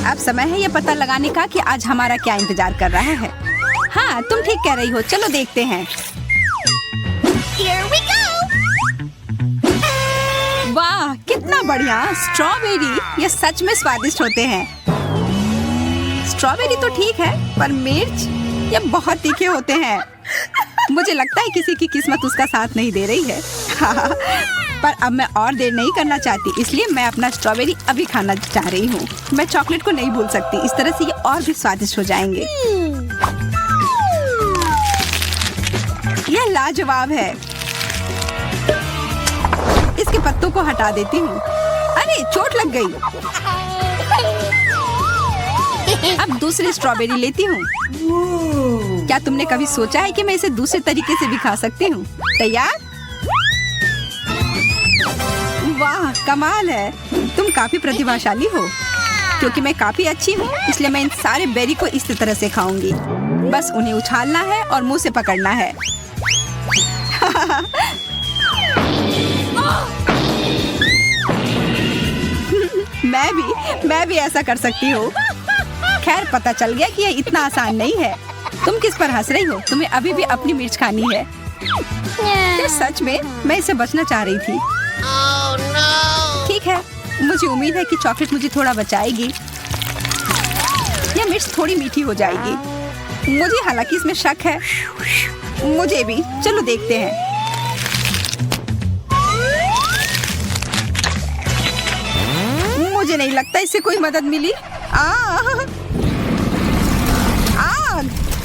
अब समय है ये पता लगाने का कि आज हमारा क्या इंतजार कर रहा है। हाँ, तुम ठीक कह रही हो, चलो देखते हैं। Here we go! वाह, कितना बढ़िया! स्ट्रॉबेरी ये सच में स्वादिष्ट होते हैं। स्ट्रॉबेरी तो ठीक है, पर मिर्च ये बहुत तीखे होते हैं। मुझे लगता है किसी की किस्मत उसका साथ नहीं दे रही है। पर अब मैं और देर नहीं करना चाहती, इसलिए मैं अपना स्ट्रॉबेरी अभी खाना चाह रही हूँ। मैं चॉकलेट को नहीं भूल सकती, इस तरह से ये और भी स्वादिष्ट हो जाएंगे। यह लाजवाब है। इसके पत्तों को हटा देती हूँ। अरे, चोट लग गई। अब दूसरी स्ट्रॉबेरी लेती हूँ। क्या तुमने कभी सोचा है कि मैं इसे दूसरे तरीके से भी खा सकती हूँ? तैयार? वाह, कमाल है। तुम काफी प्रतिभाशाली हो। क्योंकि मैं काफी अच्छी हूँ, इसलिए मैं इन सारे बेरी को इस तरह से खाऊंगी। बस उन्हें उछालना है और मुंह से पकड़ना है। मैं भी ऐसा कर सकती हूँ। खैर, पता चल गया कि ये इतना आसान नहीं है। तुम किस पर हंस रही हो? तुम्हें अभी भी अपनी मिर्च खानी है। क्या सच में? मैं इससे बचना चाह रही थी। Oh no! ठीक है, मुझे उम्मीद है कि चॉकलेट मुझे थोड़ा बचाएगी। यह मिर्च थोड़ी मीठी हो जाएगी। मुझे हालांकि इसमें शक है। मुझे भी। चलो देखते हैं। मुझे नहीं लगता इससे कोई मदद मिली। आग!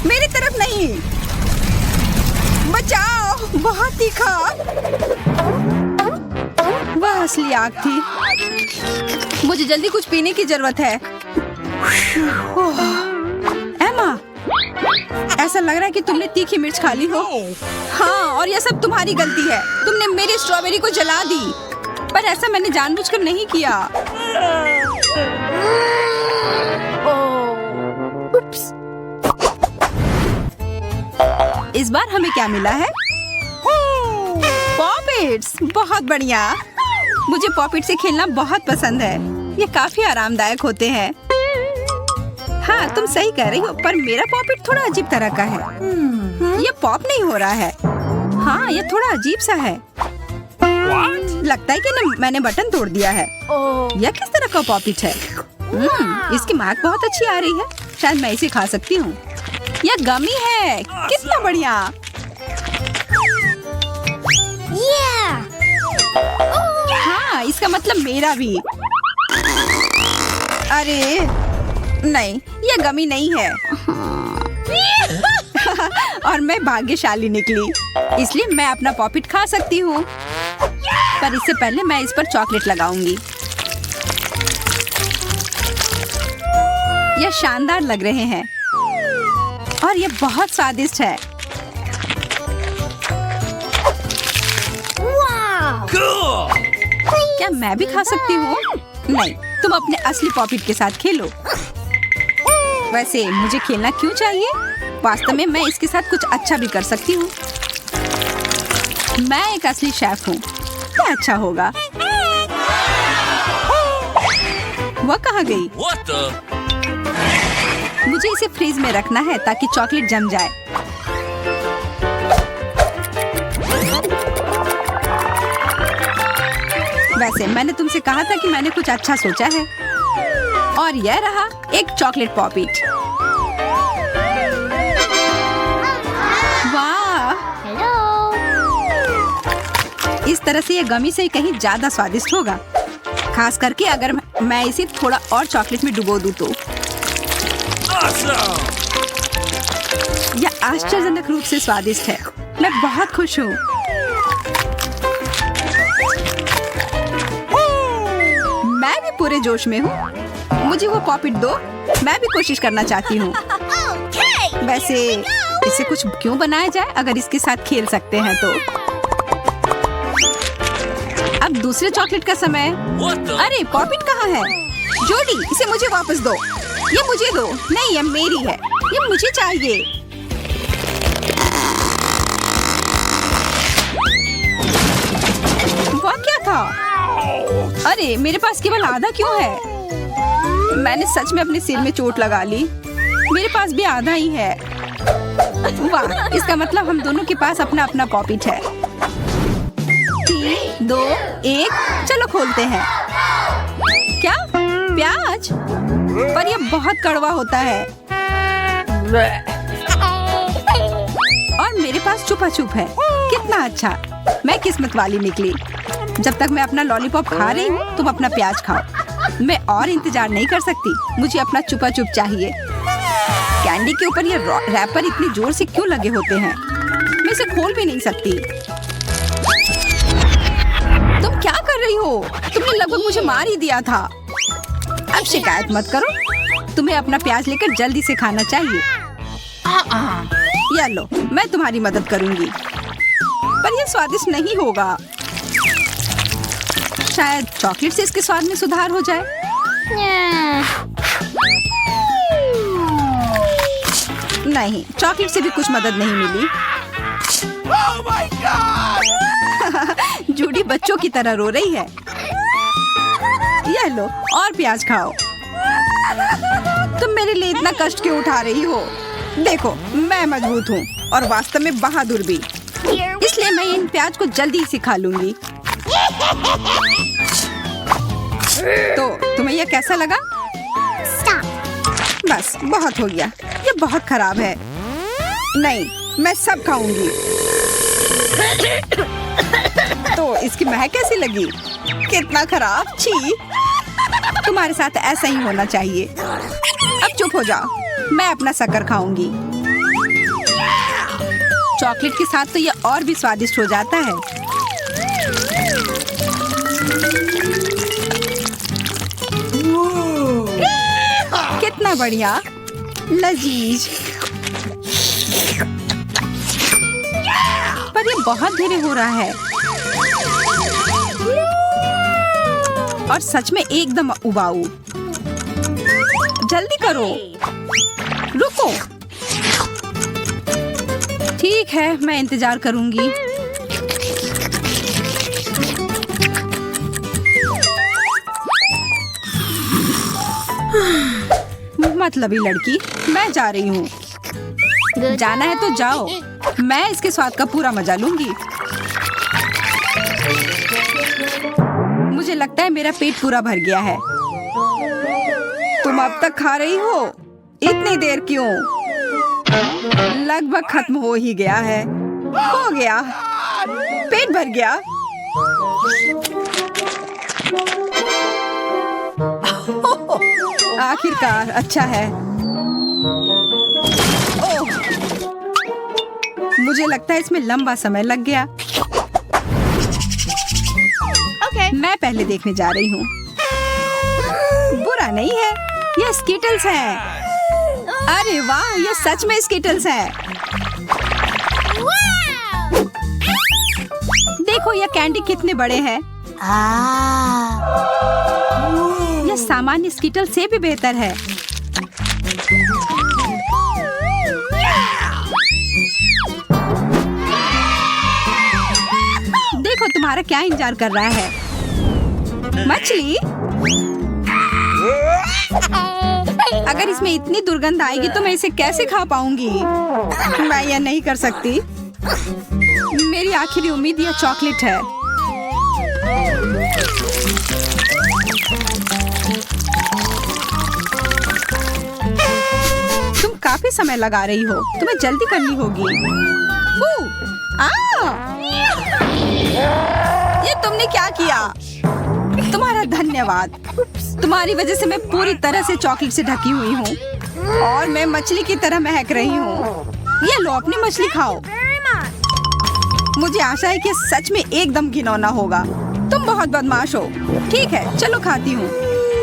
मेरी तरफ नहीं। बचाओ! बहुत तीखा। वह असली आग थी। मुझे जल्दी कुछ पीने की जरूरत है। एमा, ऐसा लग रहा है कि तुमने तीखी मिर्च खा ली हो। हाँ, और यह सब तुम्हारी गलती है। तुमने मेरी स्ट्रॉबेरी को जला दी। पर ऐसा मैंने जानबूझकर नहीं किया। इस बार हमें क्या मिला है? पॉपिट्स! बहुत बढ़िया। मुझे पॉपिट से खेलना बहुत पसंद है। ये काफी आरामदायक होते हैं। हाँ, तुम सही कह रही हो, पर मेरा पॉपिट थोड़ा अजीब तरह का है। ये पॉप नहीं हो रहा है। हाँ, ये थोड़ा अजीब सा है। लगता है कि मैंने बटन तोड़ दिया है। यह किस तरह का पॉपिट है? इसकी महक बहुत अच्छी आ रही है। शायद मैं इसे खा सकती हूँ। यह गमी है। कितना बढ़िया। हाँ, इसका मतलब मेरा भी। अरे नहीं, यह गमी नहीं है। और मैं भाग्यशाली निकली, इसलिए मैं अपना पॉपिट खा सकती हूँ। पर इससे पहले मैं इस पर चॉकलेट लगाऊंगी। यह शानदार लग रहे हैं और यह बहुत स्वादिष्ट है। क्या मैं भी खा सकती हूँ? नहीं, तुम अपने असली पॉपिट के साथ खेलो। वैसे मुझे खेलना क्यों चाहिए? वास्तव में मैं इसके साथ कुछ अच्छा भी कर सकती हूँ। मैं एक असली शेफ हूँ। क्या अच्छा होगा। वह कहाँ गई? मुझे इसे फ्रीज में रखना है ताकि चॉकलेट जम जाए। वैसे मैंने तुमसे कहा था कि मैंने कुछ अच्छा सोचा है। और यह रहा एक चॉकलेट पॉपिट। वाह! इस तरह से यह गमी से कहीं ज्यादा स्वादिष्ट होगा। खास करके अगर मैं इसे थोड़ा और चॉकलेट में डुबो दूं तो। यह आश्चर्यजनक रूप से स्वादिष्ट है। मैं बहुत खुश हूँ। मैं भी पूरे जोश में हूँ। मुझे वो पॉपिट दो। मैं भी कोशिश करना चाहती हूँ। वैसे इसे कुछ क्यों बनाया जाए अगर इसके साथ खेल सकते हैं तो। अब दूसरे चॉकलेट का समय। अरे, पॉपिट कहाँ है? जोडी, इसे मुझे वापस दो। ये मुझे दो। नहीं, ये मेरी है। ये मुझे चाहिए। वह क्या था? अरे, मेरे पास केवल आधा क्यों है? मैंने सच में अपने सिर में चोट लगा ली। मेरे पास भी आधा ही है। वाह, इसका मतलब हम दोनों के पास अपना अपना पॉपिट है। 3, 2, 1, चलो खोलते हैं। क्या? प्याज? पर यह बहुत कड़वा होता है। और मेरे पास छुपा छुप है। कितना अच्छा, मैं किस्मत वाली निकली। जब तक मैं अपना लॉलीपॉप खा रही हूँ, तुम अपना प्याज खाओ। मैं और इंतजार नहीं कर सकती। मुझे अपना छुपा छुप चाहिए। कैंडी के ऊपर ये रैपर इतनी जोर से क्यों लगे होते हैं? मैं इसे खोल भी नहीं सकती। तुम क्या कर रही हो? तुमने लगभग मुझे मार ही दिया था। अब शिकायत मत करो। तुम्हें अपना प्याज लेकर जल्दी से खाना चाहिए। या लो, मैं तुम्हारी मदद करूंगी। पर यह स्वादिष्ट नहीं होगा। शायद चॉकलेट से इसके स्वाद में सुधार हो जाए। नहीं, चॉकलेट से भी कुछ मदद नहीं मिली। Oh my God! जूडी बच्चों की तरह रो रही है। यह लो, और प्याज खाओ। तुम मेरे लिए इतना कष्ट क्यों उठा रही हो? देखो, मैं मजबूत हूँ और वास्तव में बहादुर भी। इसलिए मैं इन प्याज को जल्दी से खा लूंगी। तो तुम्हें यह कैसा लगा? Stop! बस बहुत हो गया। ये बहुत खराब है। नहीं, मैं सब खाऊंगी। तो इसकी महक कैसी लगी? कितना खराब, छी। तुम्हारे साथ ऐसा ही होना चाहिए। अब चुप हो जाओ, मैं अपना शक्कर खाऊंगी। चॉकलेट के साथ तो यह और भी स्वादिष्ट हो जाता है। कितना बढ़िया, लजीज। पर ये बहुत धीरे हो रहा है और सच में एकदम उबाऊ। जल्दी करो, रुको। ठीक है, मैं इंतजार करूंगी। मतलबी लड़की, मैं जा रही हूँ। जाना है तो जाओ। मैं इसके स्वाद का पूरा मजा लूंगी। मुझे लगता है मेरा पेट पूरा भर गया है। तुम अब तक खा रही हो? इतनी देर क्यों? लगभग खत्म हो ही गया है। हो गया, पेट भर गया। आखिरकार, अच्छा है। ओह, मुझे लगता है इसमें लंबा समय लग गया। Okay. मैं पहले देखने जा रही हूँ। बुरा नहीं है, ये स्कीटल्स हैं। अरे वाह, ये सच में स्कीटल्स हैं। Wow! देखो ये कैंडी कितने बड़े हैं। यह सामान्य स्कीटल से भी बेहतर है। देखो तुम्हारा क्या इंतजार कर रहा है। मछली? अगर इसमें इतनी दुर्गंध आएगी तो मैं इसे कैसे खा पाऊंगी? मैं यह नहीं कर सकती। मेरी आखिरी उम्मीद यह चॉकलेट है। तुम काफी समय लगा रही हो, तुम्हें जल्दी करनी होगी। ये तुमने क्या किया? तुम्हारा धन्यवाद। तुम्हारी वजह से मैं पूरी तरह से चॉकलेट से ढकी हुई हूँ और मैं मछली की तरह महक रही हूँ। ये लो, अपनी मछली खाओ। मुझे आशा है कि सच में एकदम घिनौना होगा। तुम बहुत बदमाश हो। ठीक है, चलो खाती हूँ।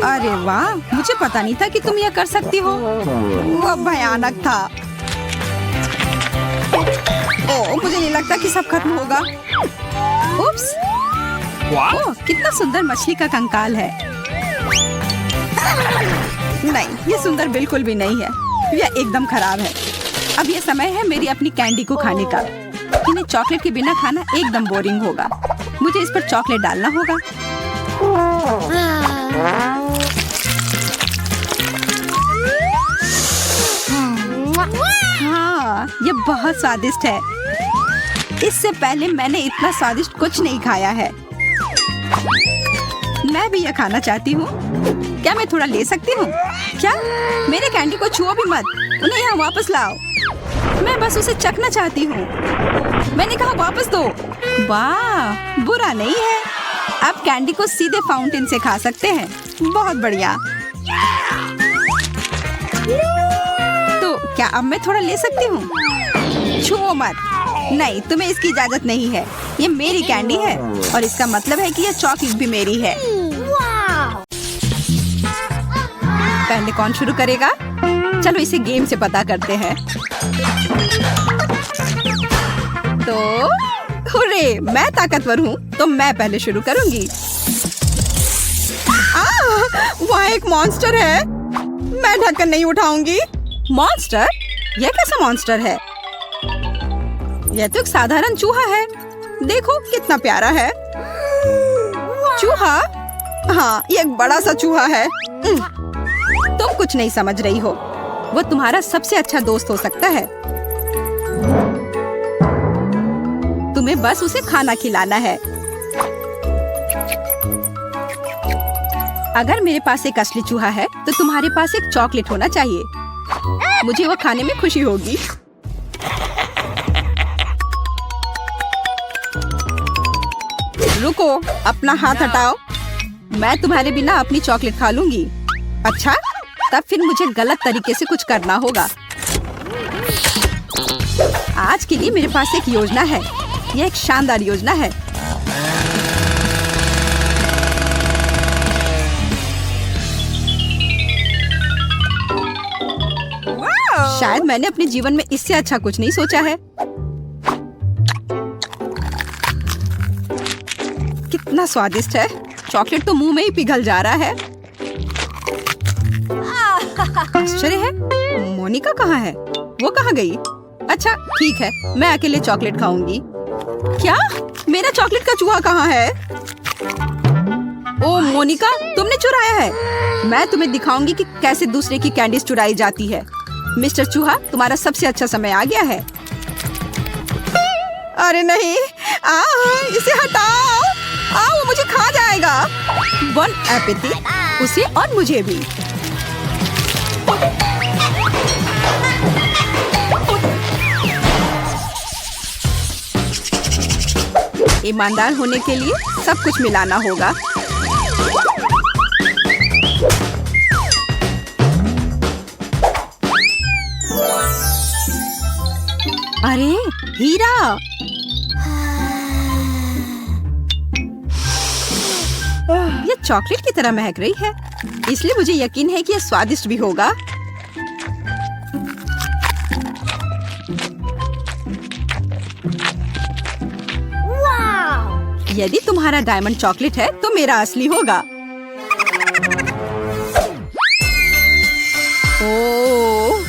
अरे वाह, मुझे पता नहीं था कि तुम यह कर सकती हो। वह भयानक था। ओह, मुझे नहीं लगता कि सब खत्म होगा। उप्स। ओह, कितना सुंदर मछली का कंकाल है। नहीं, ये सुंदर बिल्कुल भी नहीं है। यह एकदम खराब है। अब यह समय है मेरी अपनी कैंडी को खाने का। इन्हें चॉकलेट के बिना खाना एकदम बोरिंग होगा। मुझे इस पर चॉकलेट डालना होगा। ये बहुत स्वादिष्ट है। इससे पहले मैंने इतना स्वादिष्ट कुछ नहीं खाया है। मैं भी यह खाना चाहती हूँ। क्या मैं थोड़ा ले सकती हूँ? क्या? मेरे कैंडी को छुओ भी मत। उन्हें यहाँ वापस लाओ। मैं बस उसे चखना चाहती हूँ। मैंने कहा वापस दो। वाह, बुरा नहीं है। आप कैंडी को सीधे फाउंटेन से खा सकते हैं। बहुत बढ़िया। तो क्या अब मैं थोड़ा ले सकती हूँ? छुओ मत। नहीं, तुम्हें इसकी इजाजत नहीं है। ये मेरी कैंडी है और इसका मतलब है कि यह चॉकलेट भी मेरी है। पहले कौन शुरू करेगा? चलो इसे गेम से पता करते हैं। तो हुर्रे, मैं ताकतवर हूँ तो मैं पहले शुरू करूंगी। वहाँ एक मॉन्स्टर है। मैं ढक्कन नहीं उठाऊंगी। मॉन्स्टर? यह कैसा मॉन्स्टर है? यह तो एक साधारण चूहा है। देखो कितना प्यारा है। चूहा? हाँ, ये एक बड़ा सा चूहा है। तुम कुछ नहीं समझ रही हो। वो तुम्हारा सबसे अच्छा दोस्त हो सकता है। तुम्हें बस उसे खाना खिलाना है। अगर मेरे पास एक असली चूहा है तो तुम्हारे पास एक चॉकलेट होना चाहिए। मुझे वो खाने में खुशी होगी। रुको, अपना हाथ हटाओ। मैं तुम्हारे बिना अपनी चॉकलेट खा लूंगी। अच्छा, तब फिर मुझे गलत तरीके से कुछ करना होगा। आज के लिए मेरे पास एक योजना है। यह एक शानदार योजना है। शायद मैंने अपने जीवन में इससे अच्छा कुछ नहीं सोचा है। कितना स्वादिष्ट है। चॉकलेट तो मुंह में ही पिघल जा रहा है। आश्चर्य है, मोनिका कहाँ है? वो कहाँ गई? अच्छा ठीक है, मैं अकेले चॉकलेट खाऊंगी। क्या? मेरा चॉकलेट का चूहा कहाँ है? ओ मोनिका, तुमने चुराया है। मैं तुम्हें दिखाऊंगी कि कैसे दूसरे की कैंडीज चुराई जाती है। मिस्टर चूहा, तुम्हारा सबसे अच्छा समय आ गया है। अरे नहीं, इसे हटाओ। वो मुझे खा जाएगा। वन एपिथी, उसे और मुझे भी। ईमानदार होने के लिए सब कुछ मिलाना होगा। अरे हीरा! ये चॉकलेट की तरह महक रही है, इसलिए मुझे यकीन है कि यह स्वादिष्ट भी होगा। यदि तुम्हारा डायमंड चॉकलेट है तो मेरा असली होगा। ओह!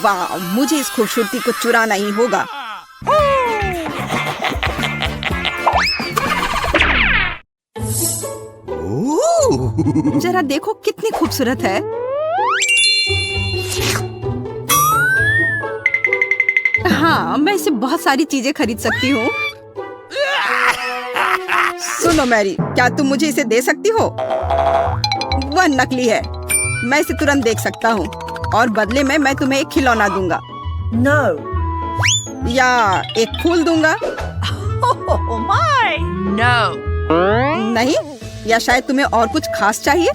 वाह, मुझे इस खूबसूरती को चुराना ही होगा। जरा देखो कितनी खूबसूरत है। हाँ, मैं इसे बहुत सारी चीजें खरीद सकती हूँ। सुनो मैरी, क्या तुम मुझे इसे दे सकती हो? वह नकली है। मैं इसे तुरंत देख सकता हूँ और बदले में मैं तुम्हें एक खिलौना दूंगा। No. या एक फूल दूंगा। Oh my. No. नहीं, या शायद तुम्हें और कुछ खास चाहिए।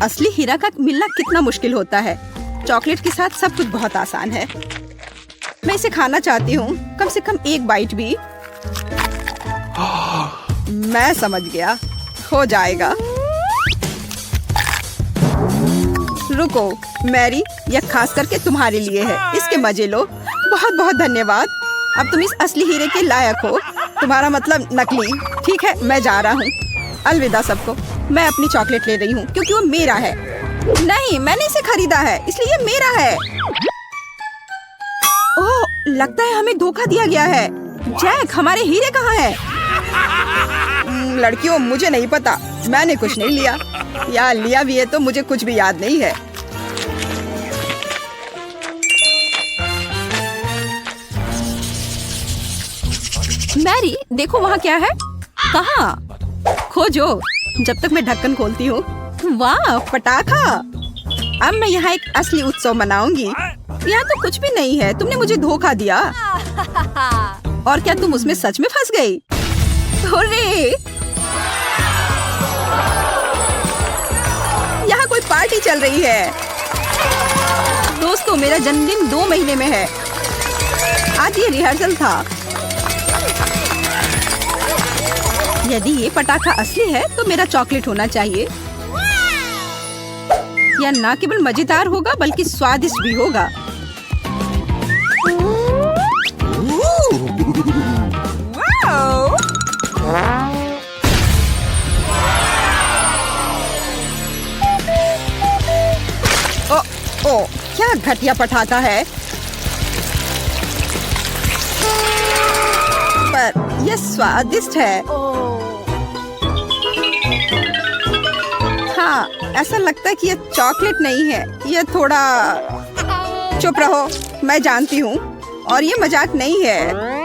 असली हीरा का मिलना कितना मुश्किल होता है। चॉकलेट के साथ सब कुछ बहुत आसान है। मैं इसे खाना चाहती हूँ, कम से कम एक बाइट भी। मैं समझ गया, हो जाएगा। रुको मैरी, यह खास करके तुम्हारे लिए है। इसके मजे लो। बहुत बहुत धन्यवाद। अब तुम इस असली हीरे के लायक हो। तुम्हारा मतलब नकली। ठीक है, मैं जा रहा हूँ। अलविदा सबको। मैं अपनी चॉकलेट ले रही हूँ क्योंकि वो मेरा है। नहीं, मैंने इसे खरीदा है, इसलिए ये मेरा है। ओह, लगता है हमें धोखा दिया गया है। जैक, हमारे हीरे कहाँ हैं? लड़कियों, मुझे नहीं पता, मैंने कुछ नहीं लिया। यार लिया भी है तो मुझे कुछ भी याद नहीं है। मैरी देखो वहाँ क्या है। कहाँ? खोजो जब तक मैं ढक्कन खोलती हूँ। वाह पटाखा। अब मैं यहाँ एक असली उत्सव मनाऊंगी। यहाँ तो कुछ भी नहीं है, तुमने मुझे धोखा दिया। और क्या तुम उसमें सच में फंस गई? अरे यहाँ कोई पार्टी चल रही है। दोस्तों मेरा जन्मदिन 2 महीने में है। आज ये रिहर्सल था। यदि ये पटाखा असली है तो मेरा चॉकलेट होना चाहिए। यह न केवल मजेदार होगा बल्कि स्वादिष्ट भी होगा। ओ, क्या घटिया पटाखा है। पर यह स्वादिष्ट है। हाँ, ऐसा लगता है कि यह चॉकलेट नहीं है, यह थोड़ा। चुप रहो, मैं जानती हूँ और ये मजाक नहीं है।